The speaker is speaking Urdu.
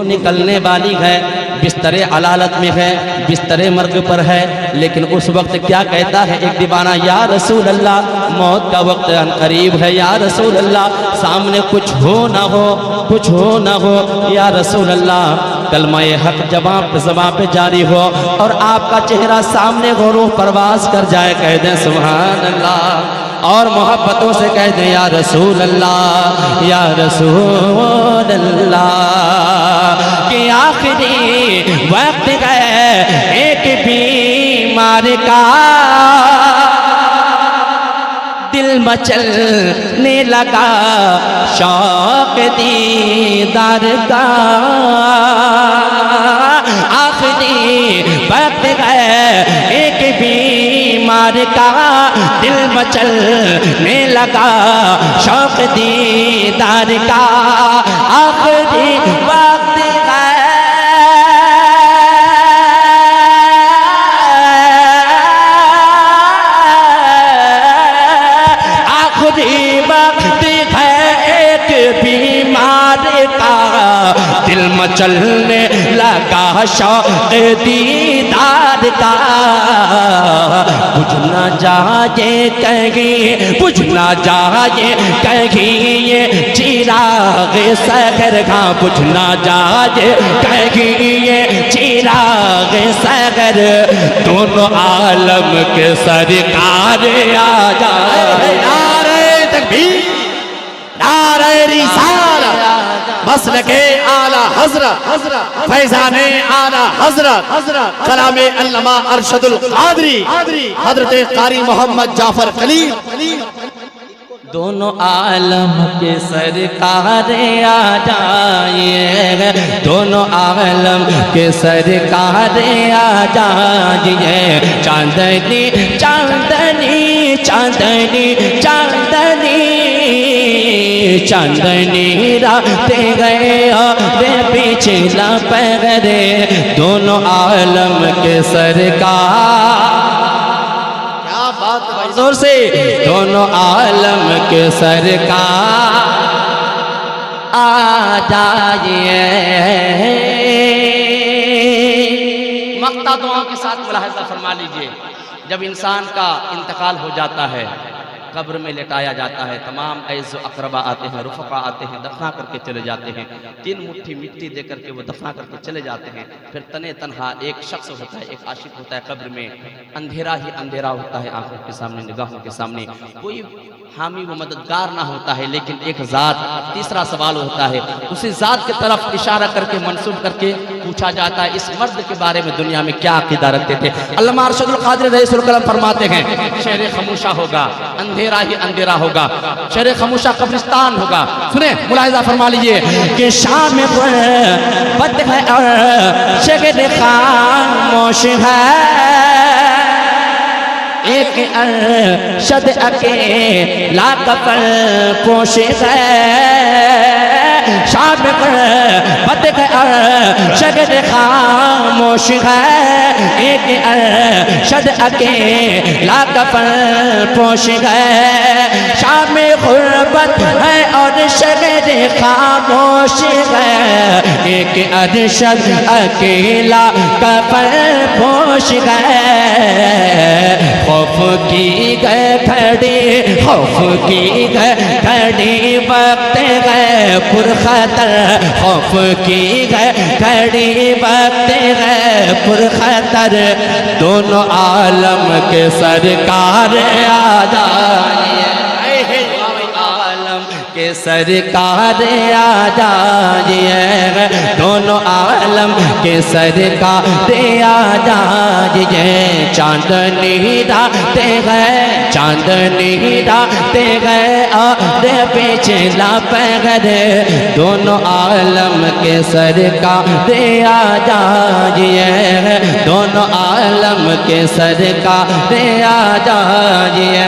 نکلنے والی ہے، بستر علالت میں ہے، بستر مرگ پر ہے، لیکن اس وقت کیا کہتا ہے ایک دیوانہ، یا رسول اللہ موت کا وقت ان قریب ہے، یا رسول اللہ سامنے کچھ ہو نہ ہو، کچھ ہو نہ ہو، یا رسول اللہ کلمہ حق زبان پہ جاری ہو اور آپ کا چہرہ سامنے ہو، روح پرواز کر جائے، کہہ دیں سبحان اللہ، اور محبتوں سے کہہ دیں یا رسول اللہ، یا رسول اللہ، کہ آخری وقت ہے ایک بیمار کا دل مچلنے لگا شوق دیدار کا، آخری وقت ہے ایک بیمار کا دل مچلنے لگا شوق دیدار کا، آخری وقت ہے دل مچلنے لگا شوق دیدار کا، بجھ نہ جائے کہیں، بجھ نہ جائے کہیں یہ چراغ سحر کا، بجھ نہ جائے کہیں یہ چراغ سحر، دونوں عالم کے سرکار آ جائے، نعرہ تکبیر، نعرہ رسالت، مسلک اعلی حضرت، فیضان اعلی حضرت، کلام علامہ ارشد القادری حضرت قاری محمد جعفر خلیل، دونوں عالم کے سرکار آ جائیے، دونوں عالم کے سرکار آ جائیے، چاندنی چاندنی چاندنی چاندنی چاندنی راتے گئے اور پچھلا پہرے، دونوں عالم کے سرکار، کیا بات بھائی زور سے، دونوں عالم کے سرکار آ جائیے۔ مقطع دعا کے ساتھ ملاحظہ فرما لیجئے، جب انسان کا انتقال ہو جاتا ہے، قبر میں لٹایا جاتا ہے، تمام عیز و اقربا آتے ہیں، رفقا آتے ہیں، دفنا کر کے چلے جاتے ہیں، 3 مٹھی مٹی دے کر کے وہ دفنا کر کے چلے جاتے ہیں، پھر تنے تنہا ایک شخص ہوتا ہے، ایک عاشق ہوتا ہے قبر میں، اندھیرا ہی اندھیرا ہوتا ہے آنکھوں کے سامنے، نگاہوں کے سامنے، کوئی حامی و مددگار نہ ہوتا ہے، لیکن ایک ذات، تیسرا سوال ہوتا ہے، اسی ذات کی طرف اشارہ کر کے منسوب کر کے پوچھا جاتا ہے اس مرد کے بارے میں دنیا میں کیا عقیدہ رکھتے تھے۔ علامہ ارشد القادری رئیس القلم فرماتے ہیں شہر خموشہ ہوگا، اندھیرا ہی اندھیرا ہوگا، شہر خموشہ قبرستان ہوگا۔ سنیں ملاحظہ فرما لیجئے کہ شام غربت ہے اور شہر خاموش ہے، ایک ارشد اکیلا کفن پوش ہے، شام غربت ہے اور شہر خاموش ہے، ایک ارشد اکیلا کفن پوش ہے، شام غربت ہے اور شہر خاموش ہے، ایک ارشد اکیلا کفن پوش ہے، خوف کی گئے کھڑی، خوف کی گئے کھڑی وقت گئے پرخطر، خوف کی گئے کھڑی وقت گئے پرخطر، دونوں عالم کے سرکار آ جائیے، عالم کے سرکار آ جائیے، دونوں عالم کے سرکار آ جائیے، چاندنی راتے گئے، چاندنی راتے گئے اور پچھلا پہر، دونوں عالم کے سرکار آ جائیے، دونوں عالم کے سرکار آ جائیے۔